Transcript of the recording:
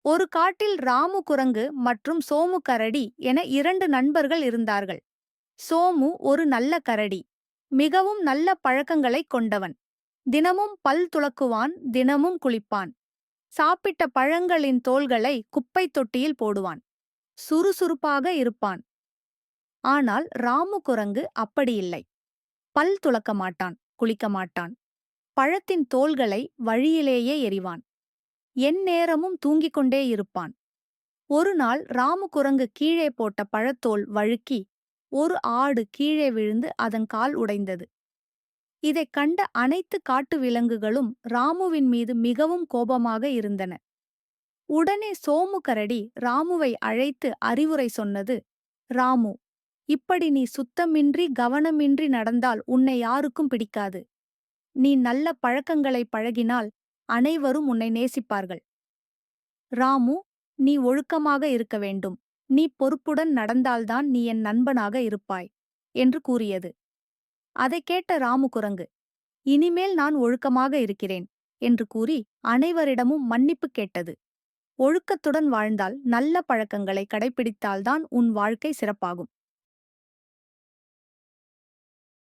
ஒரு காட்டில் ராமு குரங்கு மற்றும் சோமு கரடி என இரண்டு நண்பர்கள் இருந்தார்கள். சோமு ஒரு நல்ல கரடி. மிகவும் நல்ல பழக்கங்களைக் கொண்டவன். தினமும் பல் துலக்குவான், தினமும் குளிப்பான். சாப்பிட்ட பழங்களின் தோல்களை குப்பைத் தொட்டியில் போடுவான். சுறுசுறுப்பாக இருப்பான். ஆனால் ராமு குரங்கு அப்படியில்லை. பல் துலக்க மாட்டான், குளிக்க மாட்டான். பழத்தின் தோல்களை வழியிலேயே எறிவான். எந்நேரமும் தூங்கிக் கொண்டே இருப்பான். ஒரு நாள் ராமு குரங்கு கீழே போட்ட பழத்தோல் வழுக்கி ஒரு ஆடு கீழே விழுந்து அதன் கால் உடைந்தது. இதைக் கண்ட அனைத்து காட்டு விலங்குகளும் ராமுவின் மீது மிகவும் கோபமாக இருந்தன. உடனே சோமு கரடி ராமுவை அழைத்து அறிவுரை சொன்னது. ராமு, இப்படி நீ சுத்தமின்றி கவனமின்றி நடந்தால் உன்னை யாருக்கும் பிடிக்காது. நீ நல்ல பழக்கங்களை பழகினால் அனைவரும் உன்னை நேசிப்பார்கள். ராமு, நீ ஒழுக்கமாக இருக்க வேண்டும். நீ பொறுப்புடன் நடந்தால்தான் நீ என் நண்பனாக இருப்பாய் என்று கூறியது. அதைக் கேட்ட ராமு குரங்கு, இனிமேல் நான் ஒழுக்கமாக இருக்கிறேன் என்று கூறி அனைவரிடமும் மன்னிப்பு கேட்டது. ஒழுக்கத்துடன் வாழ்ந்தால், நல்ல பழக்கங்களை கடைப்பிடித்தால்தான் உன் வாழ்க்கை சிறப்பாகும்.